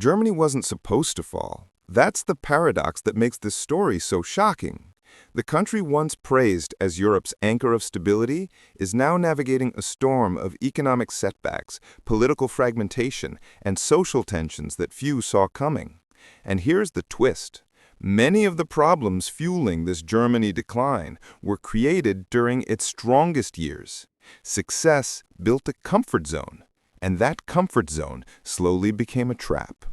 Germany wasn't supposed to fall. That's the paradox that makes this story so shocking. The country once praised as Europe's anchor of stability is now navigating a storm of economic setbacks, political fragmentation, and social tensions that few saw coming. And here's the twist. Many of the problems fueling this Germany decline were created during its strongest years. Success built a comfort zone, and that comfort zone slowly became a trap.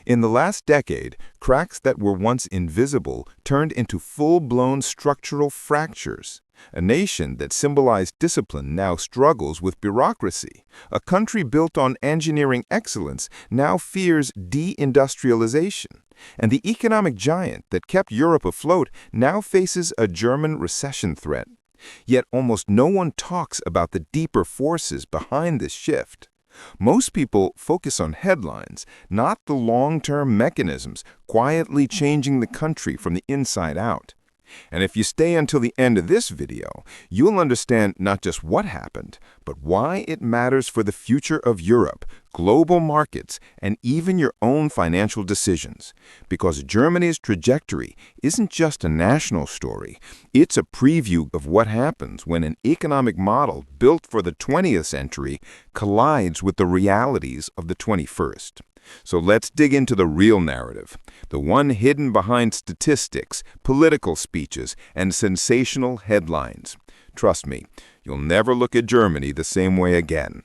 In the last decade, cracks that were once invisible turned into full-blown structural fractures. A nation that symbolized discipline now struggles with bureaucracy. A country built on engineering excellence now fears deindustrialization. And the economic giant that kept Europe afloat now faces a German recession threat. Yet almost no one talks about the deeper forces behind this shift. Most people focus on headlines, not the long-term mechanisms quietly changing the country from the inside out. And if you stay until the end of this video, you'll understand not just what happened, but why it matters for the future of Europe, global markets, and even your own financial decisions. Because Germany's trajectory isn't just a national story, it's a preview of what happens when an economic model built for the 20th century collides with the realities of the 21st. So let's dig into the real narrative, the one hidden behind statistics, political speeches, and sensational headlines. Trust me, you'll never look at Germany the same way again.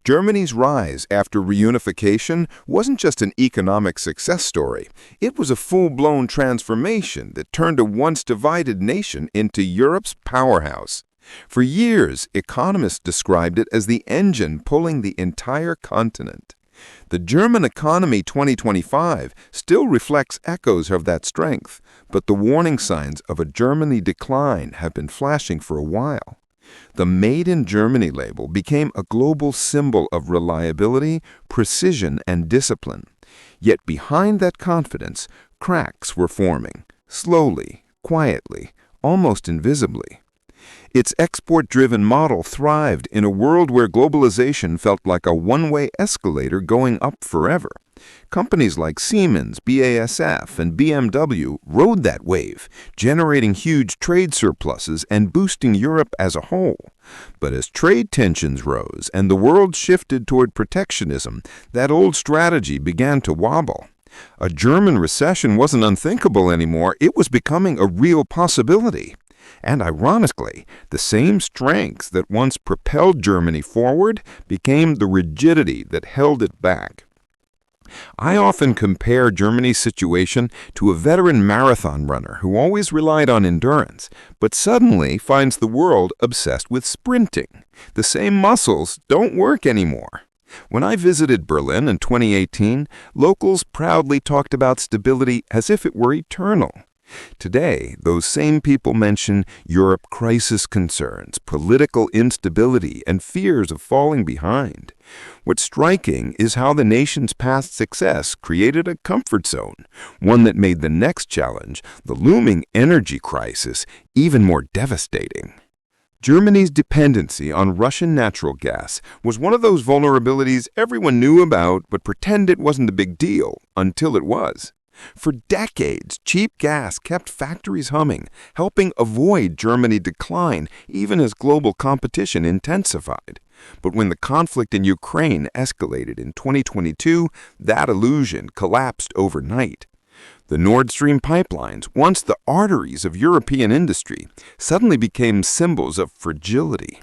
Germany's rise after reunification wasn't just an economic success story. It was a full-blown transformation that turned a once divided nation into Europe's powerhouse. For years, economists described it as the engine pulling the entire continent. The German economy 2025 still reflects echoes of that strength, but the warning signs of a Germany decline have been flashing for a while. The Made in Germany label became a global symbol of reliability, precision, and discipline. Yet behind that confidence, cracks were forming, slowly, quietly, almost invisibly. Its export-driven model thrived in a world where globalization felt like a one-way escalator going up forever. Companies like Siemens, BASF, and BMW rode that wave, generating huge trade surpluses and boosting Europe as a whole. But as trade tensions rose and the world shifted toward protectionism, that old strategy began to wobble. A German recession wasn't unthinkable anymore, it was becoming a real possibility. And ironically, the same strengths that once propelled Germany forward became the rigidity that held it back. I often compare Germany's situation to a veteran marathon runner who always relied on endurance, but suddenly finds the world obsessed with sprinting. The same muscles don't work anymore. When I visited Berlin in 2018, locals proudly talked about stability as if it were eternal. Today, those same people mention Europe crisis concerns, political instability, and fears of falling behind. What's striking is how the nation's past success created a comfort zone, one that made the next challenge, the looming energy crisis, even more devastating. Germany's dependency on Russian natural gas was one of those vulnerabilities everyone knew about but pretended it wasn't a big deal until it was. For decades, cheap gas kept factories humming, helping avoid Germany's decline even as global competition intensified. But when the conflict in Ukraine escalated in 2022, that illusion collapsed overnight. The Nord Stream pipelines, once the arteries of European industry, suddenly became symbols of fragility.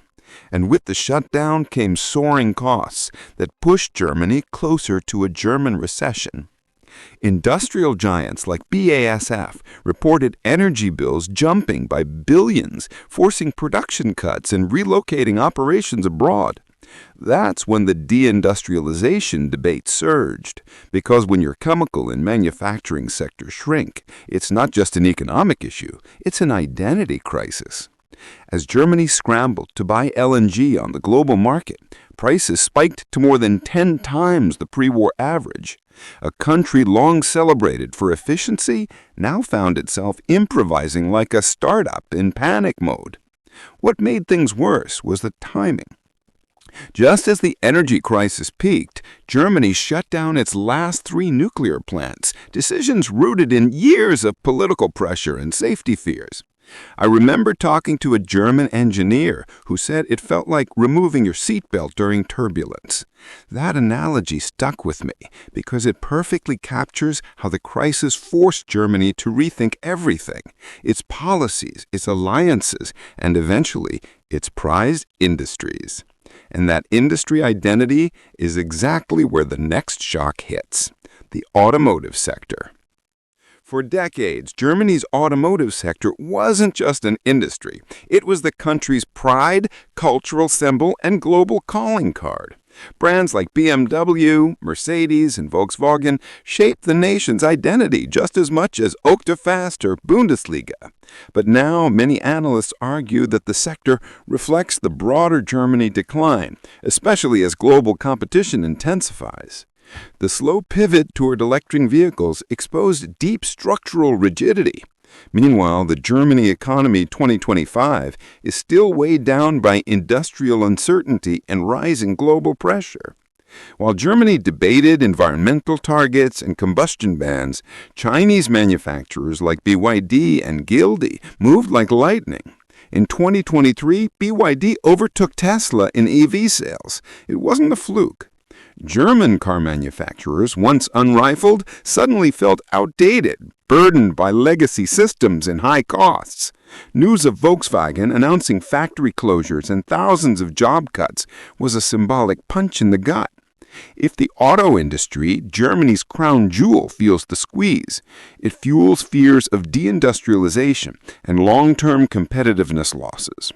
And with the shutdown came soaring costs that pushed Germany closer to a German recession. Industrial giants like BASF reported energy bills jumping by billions, forcing production cuts and relocating operations abroad. That's when the deindustrialization debate surged, because when your chemical and manufacturing sectors shrink, it's not just an economic issue, it's an identity crisis. As Germany scrambled to buy LNG on the global market, prices spiked to more than 10 times the pre-war average. A country long celebrated for efficiency now found itself improvising like a startup in panic mode. What made things worse was the timing. Just as the energy crisis peaked, Germany shut down its last 3 nuclear plants, decisions rooted in years of political pressure and safety fears. I remember talking to a German engineer who said it felt like removing your seatbelt during turbulence. That analogy stuck with me because it perfectly captures how the crisis forced Germany to rethink everything, its policies, its alliances, and eventually its prized industries. And that industry identity is exactly where the next shock hits: the automotive sector. For decades, Germany's automotive sector wasn't just an industry. It was the country's pride, cultural symbol, and global calling card. Brands like BMW, Mercedes, and Volkswagen shaped the nation's identity just as much as Oktoberfest or Bundesliga. But now, many analysts argue that the sector reflects the broader Germany decline, especially as global competition intensifies. The slow pivot toward electric vehicles exposed deep structural rigidity. Meanwhile, the Germany economy 2025 is still weighed down by industrial uncertainty and rising global pressure. While Germany debated environmental targets and combustion bans, Chinese manufacturers like BYD and Gilde moved like lightning. In 2023, BYD overtook Tesla in EV sales. It wasn't a fluke. German car manufacturers, once unrivaled, suddenly felt outdated, burdened by legacy systems and high costs. News of Volkswagen announcing factory closures and thousands of job cuts was a symbolic punch in the gut. If the auto industry, Germany's crown jewel, feels the squeeze, it fuels fears of deindustrialization and long-term competitiveness losses.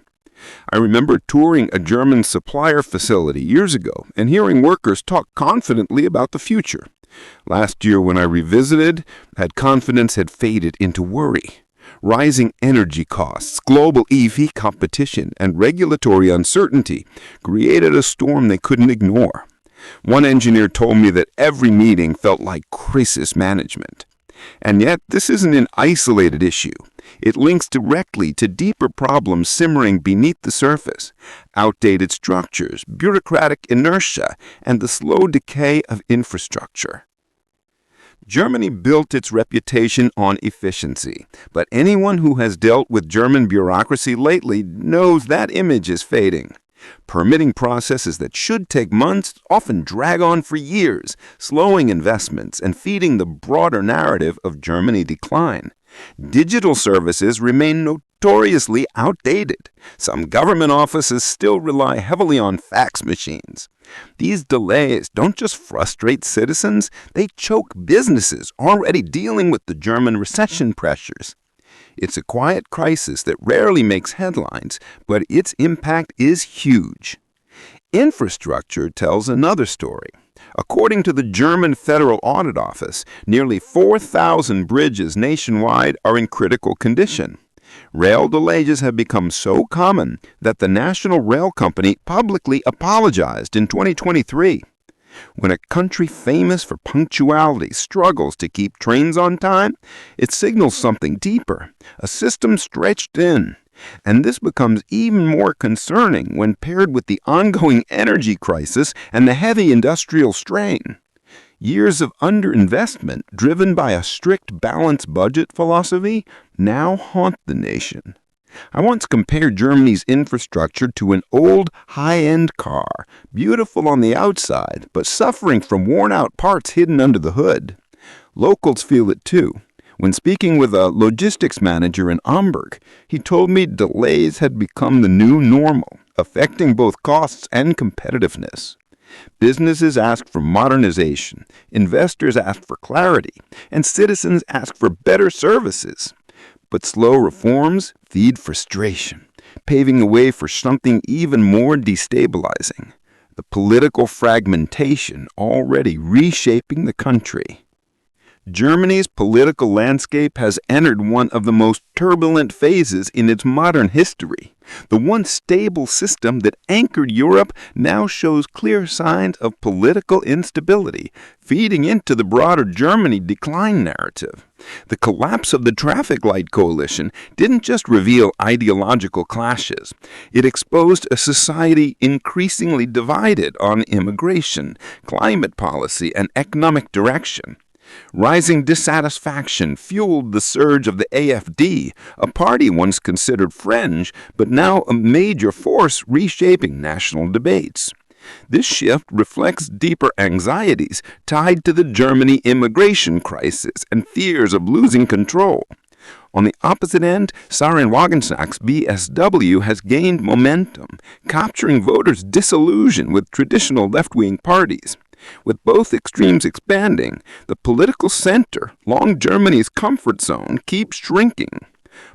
I remember touring a German supplier facility years ago and hearing workers talk confidently about the future. Last year when I revisited, that confidence had faded into worry. Rising energy costs, global EV competition, and regulatory uncertainty created a storm they couldn't ignore. One engineer told me that every meeting felt like crisis management. And yet, this isn't an isolated issue. It links directly to deeper problems simmering beneath the surface: outdated structures, bureaucratic inertia, and the slow decay of infrastructure. Germany built its reputation on efficiency, but anyone who has dealt with German bureaucracy lately knows that image is fading. Permitting processes that should take months often drag on for years, slowing investments and feeding the broader narrative of Germany decline. Digital services remain notoriously outdated. Some government offices still rely heavily on fax machines. These delays don't just frustrate citizens, they choke businesses already dealing with the German recession pressures. It's a quiet crisis that rarely makes headlines, but its impact is huge. Infrastructure tells another story. According to the German Federal Audit Office, nearly 4,000 bridges nationwide are in critical condition. Rail delays have become so common that the National Rail Company publicly apologized in 2023. When a country famous for punctuality struggles to keep trains on time, it signals something deeper, a system stretched thin. And this becomes even more concerning when paired with the ongoing energy crisis and the heavy industrial strain. Years of underinvestment, driven by a strict balanced budget philosophy, now haunt the nation. I once compared Germany's infrastructure to an old, high-end car, beautiful on the outside, but suffering from worn-out parts hidden under the hood. Locals feel it too. When speaking with a logistics manager in Hamburg, he told me delays had become the new normal, affecting both costs and competitiveness. Businesses ask for modernization, investors ask for clarity, and citizens ask for better services. But slow reforms feed frustration, paving the way for something even more destabilizing: the political fragmentation already reshaping the country. Germany's political landscape has entered one of the most turbulent phases in its modern history. The once stable system that anchored Europe now shows clear signs of political instability, feeding into the broader Germany decline narrative. The collapse of the traffic light coalition didn't just reveal ideological clashes. It exposed a society increasingly divided on immigration, climate policy, and economic direction. Rising dissatisfaction fueled the surge of the AfD, a party once considered fringe, but now a major force reshaping national debates. This shift reflects deeper anxieties tied to the Germany immigration crisis and fears of losing control. On the opposite end, Sarin-Wagensach's BSW has gained momentum, capturing voters' disillusion with traditional left-wing parties. With both extremes expanding, the political center, long Germany's comfort zone, keeps shrinking.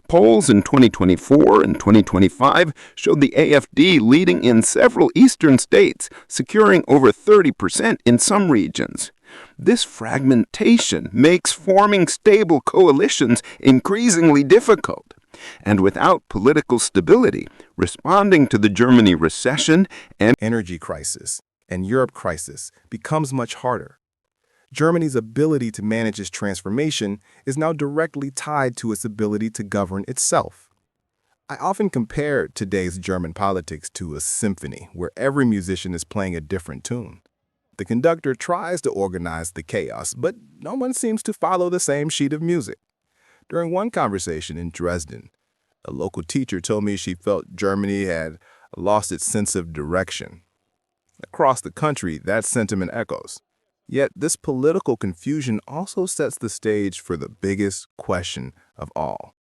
Polls in 2024 and 2025 showed the AfD leading in several eastern states, securing over 30% in some regions. This fragmentation makes forming stable coalitions increasingly difficult. And without political stability, responding to the Germany recession and energy crisis and Europe crisis becomes much harder. Germany's ability to manage its transformation is now directly tied to its ability to govern itself. I often compare today's German politics to a symphony where every musician is playing a different tune. The conductor tries to organize the chaos, but no one seems to follow the same sheet of music. During one conversation in Dresden, a local teacher told me she felt Germany had lost its sense of direction. Across the country, that sentiment echoes. Yet this political confusion also sets the stage for the biggest question of all: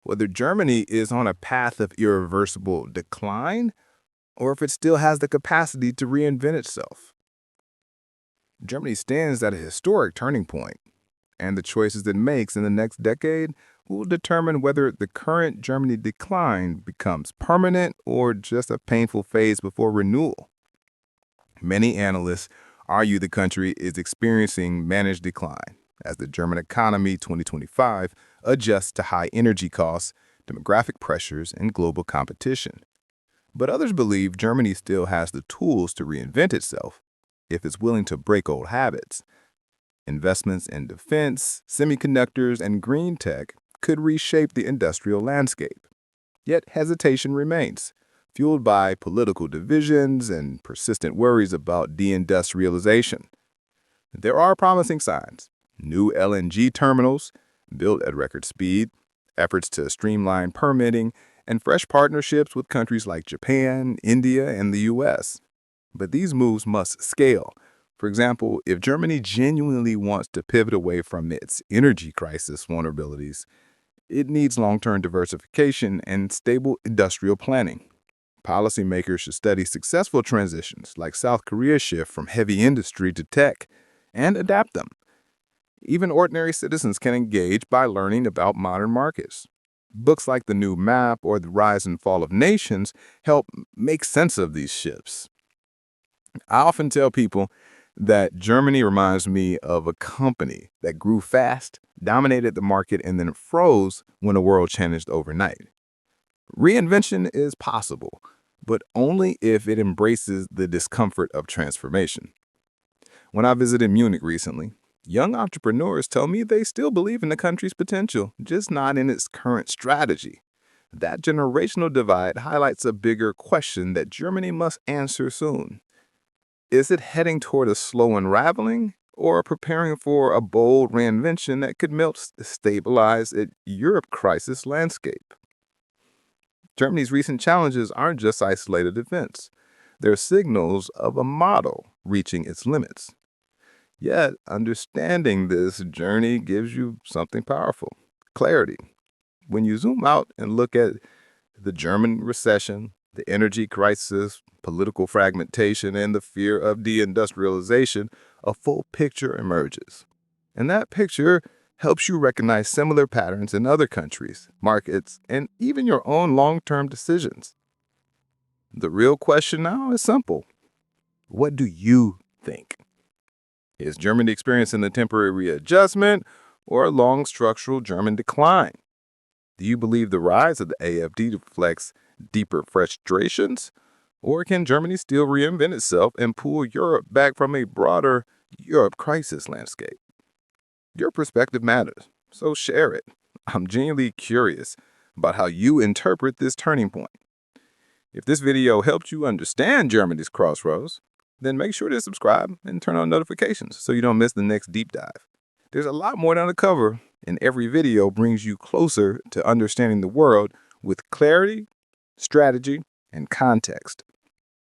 whether Germany is on a path of irreversible decline or if it still has the capacity to reinvent itself. Germany stands at a historic turning point, and the choices it makes in the next decade will determine whether the current Germany decline becomes permanent or just a painful phase before renewal. Many analysts argue the country is experiencing managed decline as the German economy 2025 adjusts to high energy costs, demographic pressures, and global competition. But others believe Germany still has the tools to reinvent itself if it's willing to break old habits. Investments in defense, semiconductors, and green tech could reshape the industrial landscape. Yet hesitation remains, fueled by political divisions and persistent worries about deindustrialization. There are promising signs: new LNG terminals built at record speed, efforts to streamline permitting, and fresh partnerships with countries like Japan, India, and the U.S. But these moves must scale. For example, if Germany genuinely wants to pivot away from its energy crisis vulnerabilities, it needs long-term diversification and stable industrial planning. Policymakers should study successful transitions like South Korea's shift from heavy industry to tech and adapt them. Even ordinary citizens can engage by learning about modern markets. Books like The New Map or The Rise and Fall of Nations help make sense of these shifts. I often tell people that Germany reminds me of a company that grew fast, dominated the market, and then froze when the world changed overnight. Reinvention is possible, but only if it embraces the discomfort of transformation. When I visited Munich recently, young entrepreneurs tell me they still believe in the country's potential, just not in its current strategy. That generational divide highlights a bigger question that Germany must answer soon. Is it heading toward a slow unraveling or preparing for a bold reinvention that could stabilize its Europe crisis landscape? Germany's recent challenges aren't just isolated events. They're signals of a model reaching its limits. Yet, understanding this journey gives you something powerful: clarity. When you zoom out and look at the German recession, the energy crisis, political fragmentation, and the fear of deindustrialization, a full picture emerges. And that picture helps you recognize similar patterns in other countries, markets, and even your own long-term decisions. The real question now is simple: what do you think? Is Germany experiencing a temporary readjustment or a long structural German decline? Do you believe the rise of the AfD reflects deeper frustrations? Or can Germany still reinvent itself and pull Europe back from a broader Europe crisis landscape? Your perspective matters, so share it. I'm genuinely curious about how you interpret this turning point. If this video helped you understand Germany's crossroads, then make sure to subscribe and turn on notifications so you don't miss the next deep dive. There's a lot more to uncover, and every video brings you closer to understanding the world with clarity, strategy, and context.